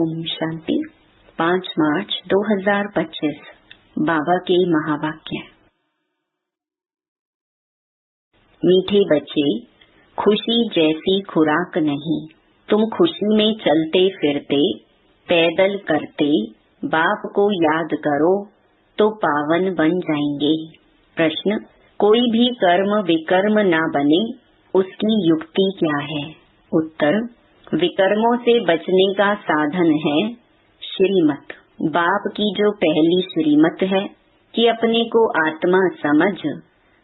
ओम शांति। 5 मार्च 2025 बाबा के महावाक्य। मीठे बच्चे, खुशी जैसी खुराक नहीं। तुम खुशी में चलते फिरते पैदल करते बाप को याद करो तो पावन बन जाएंगे। प्रश्न, कोई भी कर्म विकर्म ना बने उसकी युक्ति क्या है? उत्तर, विकर्मों से बचने का साधन है श्रीमत। बाप की जो पहली श्रीमत है कि अपने को आत्मा समझ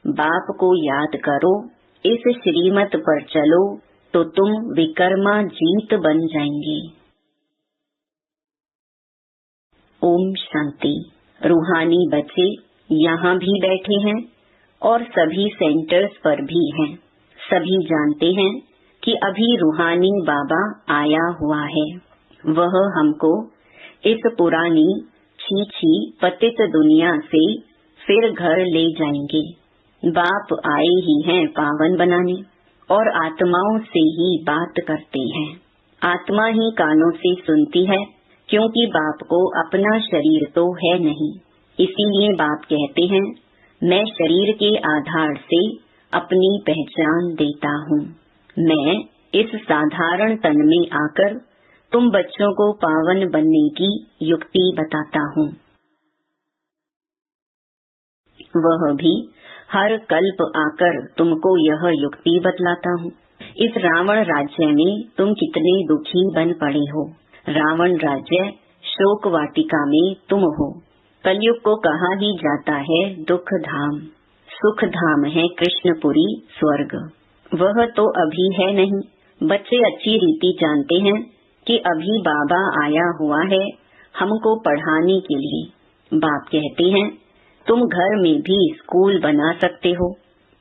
बाप को याद करो, इस श्रीमत पर चलो तो तुम विकर्मा जीत बन जाएंगे। ओम शांति। रूहानी बच्चे यहाँ भी बैठे हैं और सभी सेंटर्स पर भी हैं। सभी जानते हैं कि अभी रूहानी बाबा आया हुआ है। वह हमको इस पुरानी छीछी पतित दुनिया से फिर घर ले जाएंगे। बाप आए ही हैं पावन बनाने और आत्माओं से ही बात करते हैं। आत्मा ही कानों से सुनती है क्योंकि बाप को अपना शरीर तो है नहीं। इसीलिए बाप कहते हैं, मैं शरीर के आधार से अपनी पहचान देता हूँ। मैं इस साधारण तन में आकर तुम बच्चों को पावन बनने की युक्ति बताता हूँ। वह भी हर कल्प आकर तुमको यह युक्ति बतलाता हूँ। इस रावण राज्य में तुम कितने दुखी बन पड़े हो। रावण राज्य शोक वाटिका में तुम हो। कलयुग को कहा ही जाता है दुख धाम। सुख धाम है कृष्णपुरी स्वर्ग। वह तो अभी है नहीं। बच्चे अच्छी रीति जानते हैं कि अभी बाबा आया हुआ है हमको पढ़ाने के लिए। बाप कहते हैं, तुम घर में भी स्कूल बना सकते हो।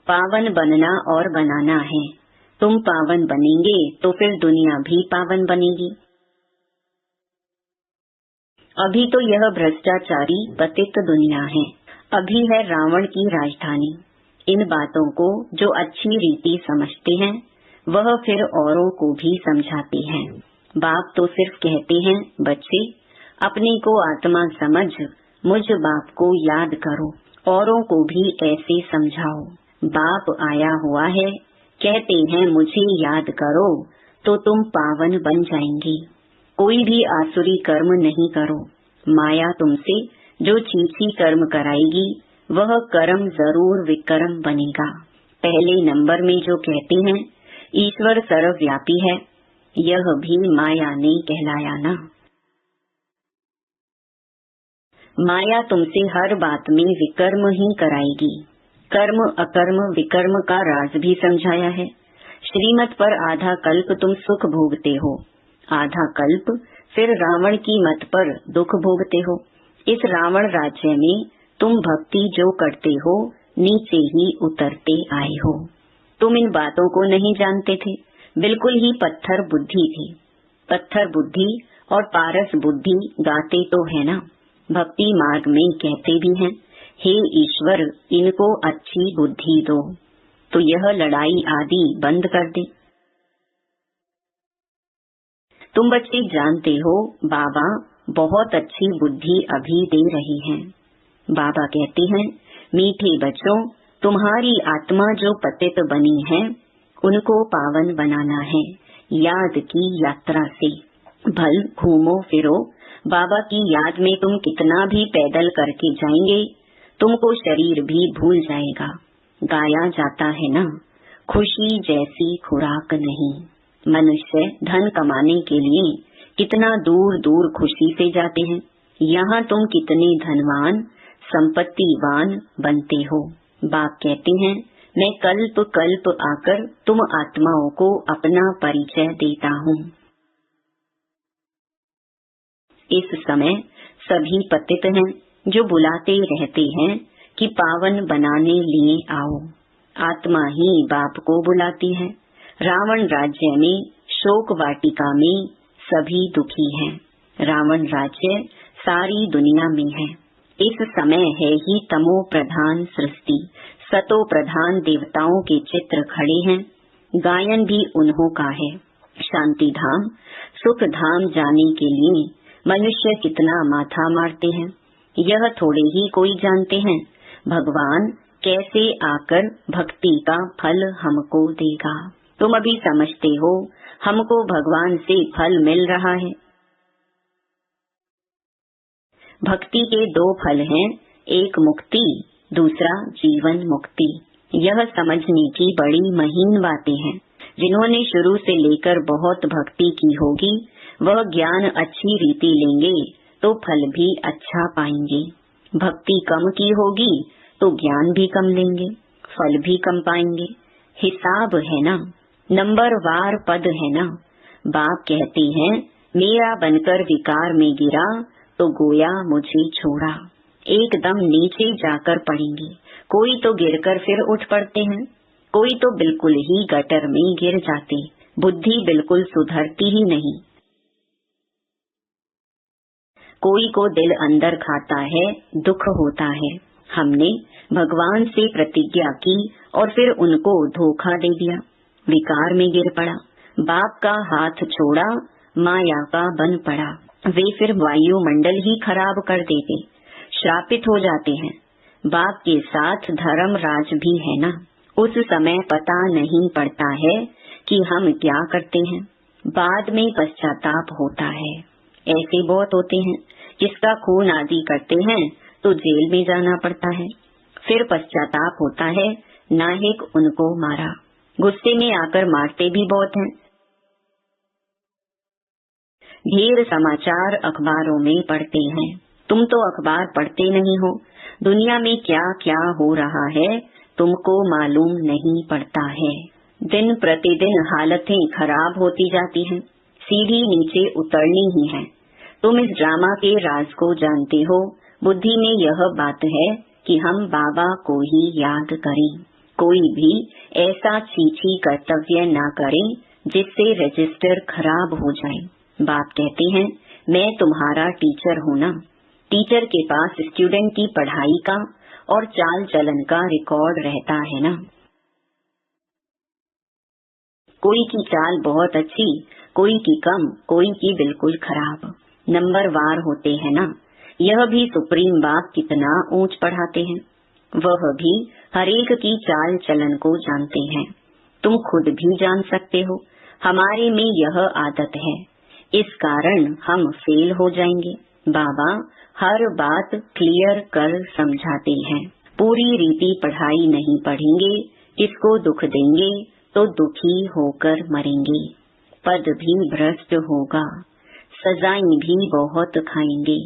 पावन बनना और बनाना है। तुम पावन बनेंगे तो फिर दुनिया भी पावन बनेगी। अभी तो यह भ्रष्टाचारी पतित दुनिया है। अभी है रावण की राजधानी। इन बातों को जो अच्छी रीति समझते हैं वह फिर औरों को भी समझाते हैं। बाप तो सिर्फ कहते हैं, बच्चे अपने को आत्मा समझ मुझ बाप को याद करो, औरों को भी ऐसे समझाओ। बाप आया हुआ है, कहते हैं मुझे याद करो तो तुम पावन बन जाएंगे। कोई भी आसुरी कर्म नहीं करो। माया तुमसे जो छीछी कर्म कराएगी वह कर्म जरूर विकर्म बनेगा। पहले नंबर में जो कहते हैं ईश्वर सर्वव्यापी है, यह भी माया ने कहलाया ना। माया तुमसे हर बात में विकर्म ही कराएगी। कर्म अकर्म विकर्म का राज भी समझाया है। श्रीमत पर आधा कल्प तुम सुख भोगते हो, आधा कल्प फिर रावण की मत पर दुख भोगते हो। इस रावण राज्य में तुम भक्ति जो करते हो नीचे ही उतरते आए हो। तुम इन बातों को नहीं जानते थे, बिल्कुल ही पत्थर बुद्धि थी। पत्थर बुद्धि और पारस बुद्धि गाते तो है ना। भक्ति मार्ग में कहते भी हैं, हे ईश्वर इनको अच्छी बुद्धि दो तो यह लड़ाई आदि बंद कर दे। तुम बच्चे जानते हो बाबा बहुत अच्छी बुद्धि अभी दे रही हैं। बाबा कहते हैं, मीठे बच्चों तुम्हारी आत्मा जो पतित बनी है उनको पावन बनाना है याद की यात्रा से। भल घूमो फिरो, बाबा की याद में तुम कितना भी पैदल करके जाएंगे तुमको शरीर भी भूल जाएगा। गाया जाता है ना, खुशी जैसी खुराक नहीं। मनुष्य धन कमाने के लिए कितना दूर दूर खुशी से जाते हैं। यहाँ तुम कितने धनवान संपत्तिवान बनते हो। बाप कहते हैं, मैं कल्प कल्प आकर तुम आत्माओं को अपना परिचय देता हूँ। इस समय सभी पतित हैं जो बुलाते रहते हैं कि पावन बनाने लिए आओ। आत्मा ही बाप को बुलाती है। रावण राज्य में शोक वाटिका में सभी दुखी हैं। रावण राज्य सारी दुनिया में है। इस समय है ही तमो प्रधान सृष्टि। सतो प्रधान देवताओं के चित्र खड़े हैं। गायन भी उन्हों का है। शांति धाम सुख धाम जाने के लिए मनुष्य कितना माथा मारते हैं, यह थोड़े ही कोई जानते हैं। भगवान कैसे आकर भक्ति का फल हमको देगा। तुम अभी समझते हो हमको भगवान से फल मिल रहा है। भक्ति के दो फल हैं, एक मुक्ति, दूसरा जीवन मुक्ति। यह समझने की बड़ी महीन बातें हैं। जिन्होंने शुरू से लेकर बहुत भक्ति की होगी, वह ज्ञान अच्छी रीति लेंगे तो फल भी अच्छा पाएंगे। भक्ति कम की होगी तो ज्ञान भी कम लेंगे, फल भी कम पाएंगे। हिसाब है ना, नंबरवार पद है ना। बाप कहते हैं, मेरा बनकर विकार में गिरा तो गोया मुझे छोड़ा। एकदम नीचे जाकर पड़ेंगे। कोई तो गिरकर फिर उठ पड़ते हैं, कोई तो बिल्कुल ही गटर में गिर जाते। बुद्धि बिल्कुल सुधरती ही नहीं। कोई को दिल अंदर खाता है, दुख होता है। हमने भगवान से प्रतिज्ञा की और फिर उनको धोखा दे दिया, विकार में गिर पड़ा। बाप का हाथ छोड़ा, माया का बन पड़ा। वे फिर वायुमंडल ही खराब कर देते, श्रापित हो जाते हैं। बाप के साथ धर्म राज भी है ना। उस समय पता नहीं पड़ता है कि हम क्या करते हैं, बाद में पश्चाताप होता है। ऐसे बहुत होते हैं, किसका खून आदि करते हैं तो जेल में जाना पड़ता है, फिर पश्चाताप होता है, नाहिक उनको मारा। गुस्से में आकर मारते भी बहुत हैं। ढेर समाचार अखबारों में पढ़ते हैं, तुम तो अखबार पढ़ते नहीं हो। दुनिया में क्या क्या हो रहा है तुमको मालूम नहीं पड़ता है। दिन प्रतिदिन हालतें खराब होती जाती हैं, सीढ़ी नीचे उतरनी ही है। तुम इस ड्रामा के राज को जानते हो। बुद्धि में यह बात है कि हम बाबा को ही याद करें। कोई भी ऐसा छीछी कर्तव्य ना करें जिससे रजिस्टर खराब हो जाए। बाप कहते हैं, मैं तुम्हारा टीचर हूँ ना। टीचर के पास स्टूडेंट की पढ़ाई का और चाल चलन का रिकॉर्ड रहता है ना। कोई की चाल बहुत अच्छी, कोई की कम, कोई की बिल्कुल खराब। नंबरवार होते हैं ना। यह भी सुप्रीम बाप कितना ऊंच पढ़ाते हैं। वह भी हरेक की चाल चलन को जानते हैं। तुम खुद भी जान सकते हो, हमारे में यह आदत है, इस कारण हम फेल हो जाएंगे। बाबा हर बात क्लियर कर समझाते हैं। पूरी रीति पढ़ाई नहीं पढ़ेंगे, किसको दुख देंगे तो दुखी होकर मरेंगे। पद भी भ्रष्ट होगा, सजाएं भी बहुत खाएंगे।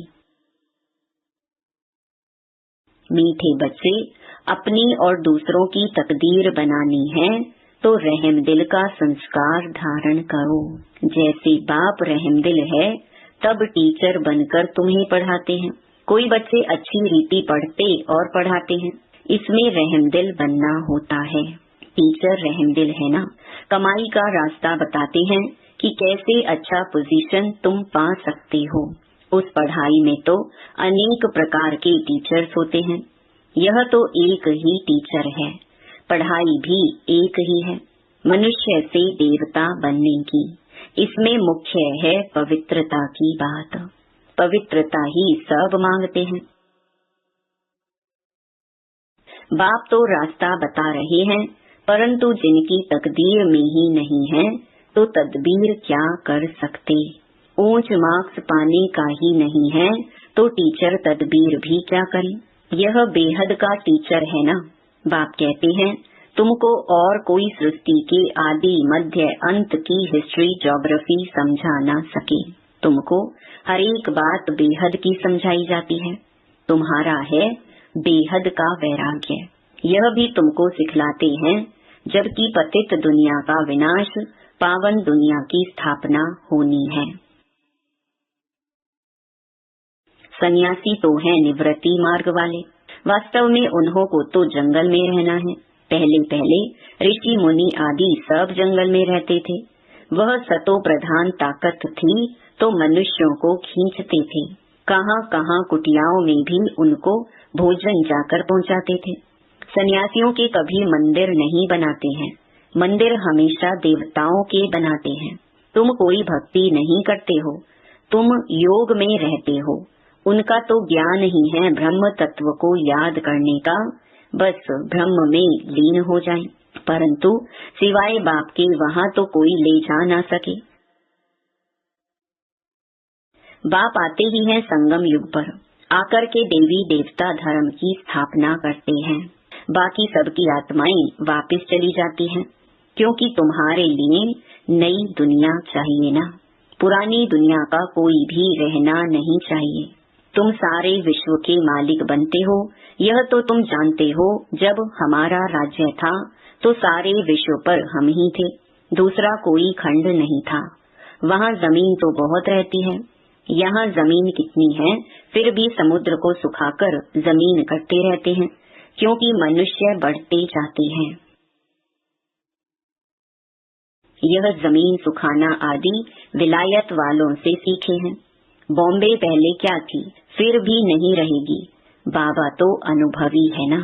मीठे बच्चे, अपनी और दूसरों की तकदीर बनानी है तो रहमदिल का संस्कार धारण करो। जैसे बाप रहमदिल है, तब टीचर बनकर तुम्हें पढ़ाते हैं। कोई बच्चे अच्छी रीति पढ़ते और पढ़ाते हैं, इसमें रहमदिल बनना होता है। टीचर रहमदिल है ना, कमाई का रास्ता बताते हैं कि कैसे अच्छा पोजीशन तुम पा सकते हो। उस पढ़ाई में तो अनेक प्रकार के टीचर्स होते हैं, यह तो एक ही टीचर है। पढ़ाई भी एक ही है, मनुष्य से देवता बनने की। इसमें मुख्य है पवित्रता की बात। पवित्रता ही सब मांगते हैं। बाप तो रास्ता बता रहे हैं, परंतु जिनकी तकदीर में ही नहीं है तो तदबीर क्या कर सकते। ऊंच मार्क्स पाने का ही नहीं है तो टीचर तदबीर भी क्या करे। यह बेहद का टीचर है ना। बाप कहते हैं, तुमको और कोई सृष्टि के आदि मध्य अंत की हिस्ट्री ज्योग्राफी समझा ना सके। तुमको हर एक बात बेहद की समझाई जाती है। तुम्हारा है बेहद का वैराग्य, यह भी तुमको सिखलाते हैं। जबकि पतित दुनिया का विनाश, पावन दुनिया की स्थापना होनी है। सन्यासी तो हैं निवृत्ति मार्ग वाले, वास्तव में उन्हों को तो जंगल में रहना है। पहले पहले ऋषि मुनि आदि सब जंगल में रहते थे। वह सतो प्रधान ताकत थी तो मनुष्यों को खींचते थे। कहाँ कहाँ कुटियाओं में भी उनको भोजन जाकर पहुँचाते थे। सन्यासियों के कभी मंदिर नहीं बनाते हैं, मंदिर हमेशा देवताओं के बनाते हैं। तुम कोई भक्ति नहीं करते हो, तुम योग में रहते हो। उनका तो ज्ञान ही है ब्रह्म तत्व को याद करने का, बस ब्रह्म में लीन हो जाएं, परंतु सिवाय बाप के वहाँ तो कोई ले जा ना सके। बाप आते ही हैं संगम युग पर, आकर के देवी देवता धर्म की स्थापना करते हैं। बाकी सबकी आत्माएं वापस चली जाती हैं, क्योंकि तुम्हारे लिए नई दुनिया चाहिए ना, पुरानी दुनिया का कोई भी रहना नहीं चाहिए। तुम सारे विश्व के मालिक बनते हो, यह तो तुम जानते हो। जब हमारा राज्य था तो सारे विश्व पर हम ही थे, दूसरा कोई खंड नहीं था। वहाँ जमीन तो बहुत रहती है, यहाँ जमीन कितनी है, फिर भी समुद्र को सुखाकर जमीन करते रहते हैं, क्योंकि मनुष्य बढ़ते जाते हैं। यह जमीन सुखाना आदि विलायत वालों से सीखे हैं। बॉम्बे पहले क्या थी, फिर भी नहीं रहेगी। बाबा तो अनुभवी है ना।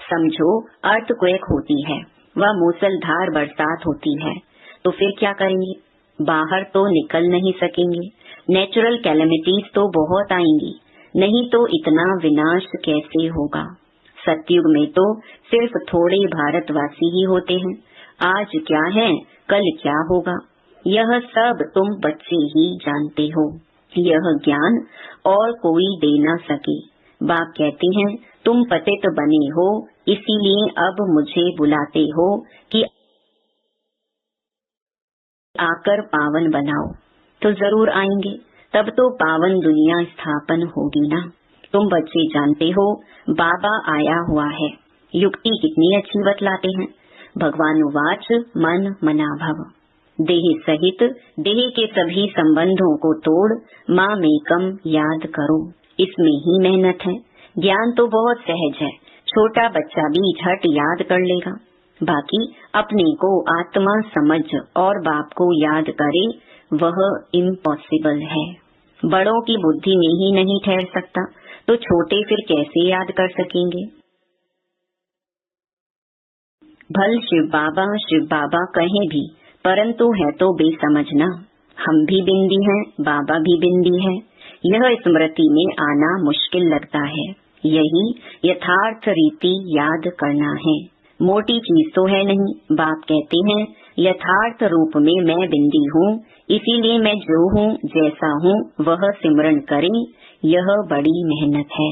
समझो अर्थक्वेक होती है, वह मूसलधार बरसात होती है, तो फिर क्या करेंगे? बाहर तो निकल नहीं सकेंगे। नेचुरल कैलेमिटीज तो बहुत आएंगी, नहीं तो इतना विनाश कैसे होगा। सतयुग में तो सिर्फ थोड़े भारतवासी ही होते हैं। आज क्या है, कल क्या होगा, यह सब तुम बच्चे ही जानते हो। यह ज्ञान और कोई दे ना सके। बाप कहते हैं तुम पतित बने हो, इसीलिए अब मुझे बुलाते हो कि आकर पावन बनाओ। तो जरूर आएंगे, तब तो पावन दुनिया स्थापन होगी ना। तुम बच्चे जानते हो बाबा आया हुआ है। युक्ति कितनी अच्छी बतलाते हैं। भगवानुवाच मन मना भव। देह सहित देह के सभी संबंधों को तोड़ मामेकम याद करो। इसमें ही मेहनत है। ज्ञान तो बहुत सहज है, छोटा बच्चा भी झट याद कर लेगा। बाकी अपने को आत्मा समझ और बाप को याद करे, वह इम्पॉसिबल है। बड़ों की बुद्धि में ही नहीं ठहर सकता, तो छोटे फिर कैसे याद कर सकेंगे? भल शिव बाबा कहें भी, परंतु है तो बेसमझना। हम भी बिंदी हैं, बाबा भी बिंदी है। यह स्मृति में आना मुश्किल लगता है। यही यथार्थ रीति याद करना है। मोटी चीज तो है नहीं। बाप कहते हैं यथार्थ रूप में मैं बिंदी हूँ, इसीलिए मैं जो हूँ जैसा हूँ वह सिमरन करें। यह बड़ी मेहनत है।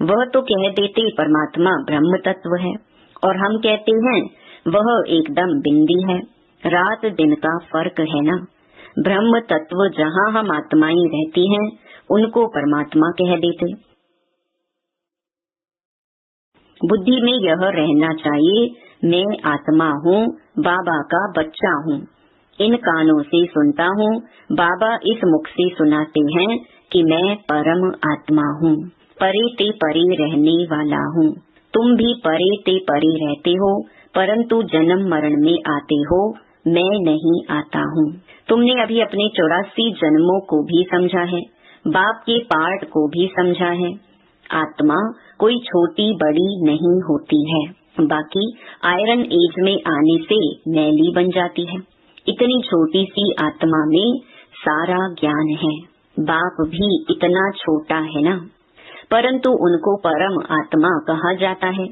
वह तो कह देते परमात्मा ब्रह्म तत्व है, और हम कहते हैं वह एकदम बिंदी है। रात दिन का फर्क है ना। ब्रह्म तत्व जहाँ हम आत्माएं रहती हैं, उनको परमात्मा कह देते। बुद्धि में यह रहना चाहिए, मैं आत्मा हूँ, बाबा का बच्चा हूँ। इन कानों से सुनता हूँ, बाबा इस मुख से सुनाते हैं कि मैं परम आत्मा हूँ, परे ते परे रहने वाला हूँ। तुम भी परे ते परे रहते हो, परंतु जन्म मरण में आते हो, मैं नहीं आता हूँ। तुमने अभी अपने 84 जन्मों को भी समझा है, बाप के पार्ट को भी समझा है। आत्मा कोई छोटी बड़ी नहीं होती है, बाकी आयरन एज में आने से मैली बन जाती है। इतनी छोटी सी आत्मा में सारा ज्ञान है। बाप भी इतना छोटा है ना, परंतु उनको परम आत्मा कहा जाता है।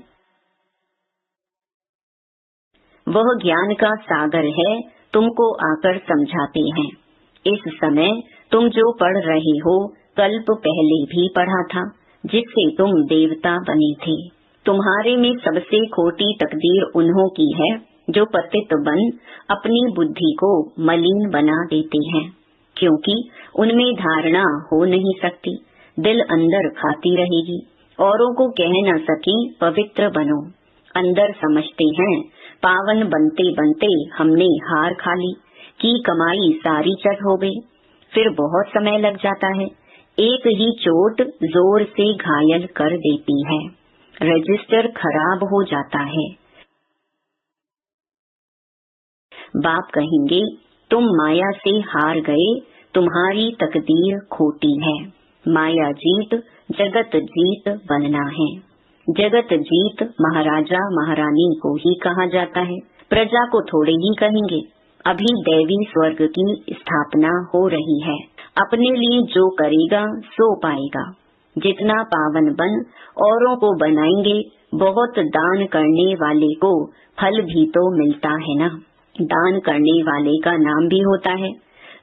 वह ज्ञान का सागर है, तुमको आकर समझाते हैं। इस समय तुम जो पढ़ रहे हो, कल्प पहले भी पढ़ा था, जिससे तुम देवता बने थे। तुम्हारे में सबसे खोटी तकदीर उन्हों की है जो पतित बन अपनी बुद्धि को मलिन बना देते हैं, क्योंकि उनमें धारणा हो नहीं सकती। दिल अंदर खाती रहेगी, औरों को कह न सके पवित्र बनो। अंदर समझते हैं पावन बनते बनते हमने हार खा ली, की कमाई सारी चट हो गई। फिर बहुत समय लग जाता है, एक ही चोट जोर से घायल कर देती है, रजिस्टर खराब हो जाता है। बाप कहेंगे तुम माया से हार गए, तुम्हारी तकदीर खोटी है। माया जीत जगत जीत बनना है। जगत जीत महाराजा महारानी को ही कहा जाता है, प्रजा को थोड़े ही कहेंगे। अभी दैवी स्वर्ग की स्थापना हो रही है। अपने लिए जो करेगा सो पाएगा। जितना पावन बन औरों को बनाएंगे, बहुत दान करने वाले को फल भी तो मिलता है ना। दान करने वाले का नाम भी होता है।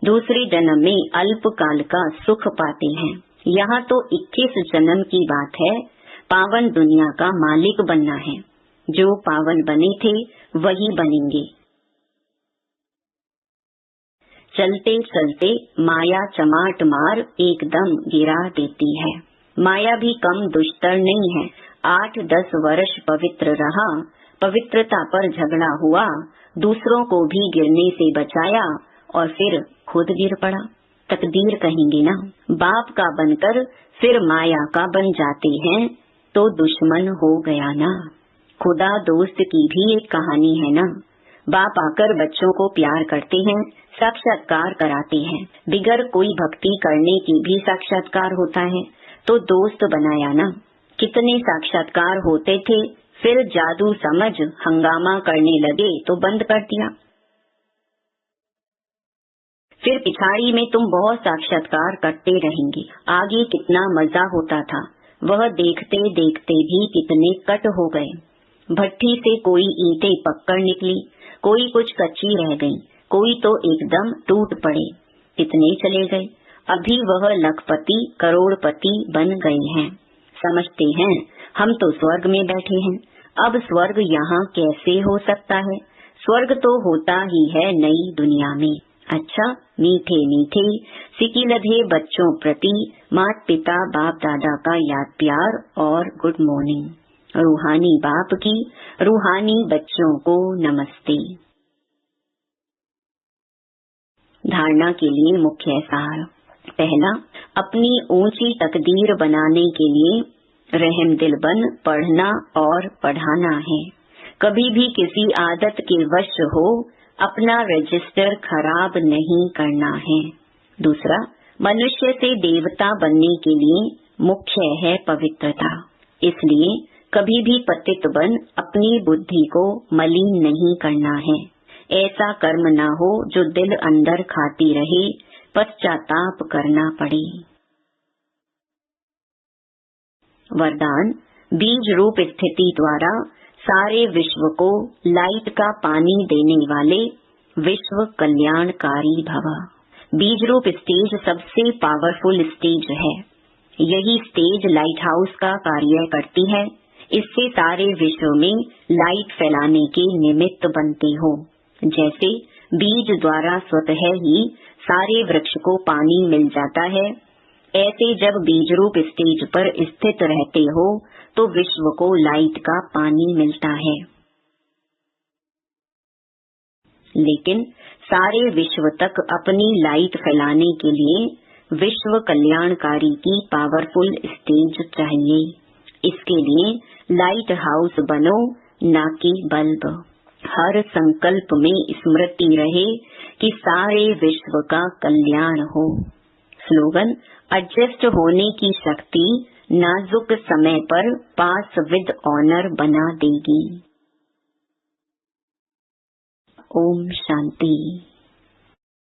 दूसरे जन्म में अल्पकाल का सुख पाते हैं। यहाँ तो 21 जन्म की बात है। पावन दुनिया का मालिक बनना है। जो पावन बने थे वही बनेंगे। चलते चलते माया चमाट मार एकदम गिरा देती है। माया भी कम दुष्टर नहीं है। 8-10 वर्ष पवित्र रहा, पवित्रता पर झगड़ा हुआ, दूसरों को भी गिरने से बचाया और फिर खुद गिर पड़ा। तकदीर कहेंगे ना। बाप का बनकर फिर माया का बन जाते हैं तो दुश्मन हो गया ना। खुदा दोस्त की भी एक कहानी है ना। बाप आकर बच्चों को प्यार करते हैं, साक्षात्कार कराते हैं। बिगर कोई भक्ति करने की भी साक्षात्कार होता है, तो दोस्त बनाया ना। कितने साक्षात्कार होते थे, फिर जादू समझ हंगामा करने लगे तो बंद कर दिया। फिर पिछाड़ी में तुम बहुत साक्षात्कार करते रहेंगे। आगे कितना मजा होता था, वह देखते देखते भी कितने कट हो गए। भट्ठी से कोई ईंटें पककर निकली, कोई कुछ कच्ची रह गई, कोई तो एकदम टूट पड़े। कितने चले गए। अभी वह लखपति करोड़पति बन गए हैं। समझते हैं हम तो स्वर्ग में बैठे हैं। अब स्वर्ग यहाँ कैसे हो सकता है। स्वर्ग तो होता ही है नई दुनिया में। अच्छा, मीठे मीठे सिकिलधे बच्चों प्रति माता पिता बाप दादा का याद प्यार और गुड मॉर्निंग। रूहानी बाप की रूहानी बच्चों को नमस्ते। धारणा के लिए मुख्य सार। पहला, अपनी ऊंची तकदीर बनाने के लिए रहम दिल बन पढ़ना और पढ़ाना है। कभी भी किसी आदत के वश हो अपना रजिस्टर खराब नहीं करना है। दूसरा, मनुष्य से देवता बनने के लिए मुख्य है पवित्रता। इसलिए कभी भी पतित बन अपनी बुद्धि को मलिन नहीं करना है। ऐसा कर्म न हो जो दिल अंदर खाती रहे, पश्चाताप करना पड़े। वरदान, बीज रूप स्थिति द्वारा सारे विश्व को लाइट का पानी देने वाले विश्व कल्याणकारी भव। बीज रूप स्टेज सबसे पावरफुल स्टेज है। यही स्टेज लाइट हाउस का कार्य करती है। इससे सारे विश्व में लाइट फैलाने के निमित्त बनते हो। जैसे बीज द्वारा स्वतः ही सारे वृक्ष को पानी मिल जाता है, ऐसे जब बीज रूप स्टेज पर स्थित रहते हो तो विश्व को लाइट का पानी मिलता है। लेकिन सारे विश्व तक अपनी लाइट फैलाने के लिए विश्व कल्याणकारी की पावरफुल स्टेज चाहिए। इसके लिए लाइट हाउस बनो, ना कि बल्ब। हर संकल्प में स्मृति रहे कि सारे विश्व का कल्याण हो। स्लोगन, एडजस्ट होने की शक्ति नाजुक समय पर पास विद ऑनर बना देगी। ओम शांति।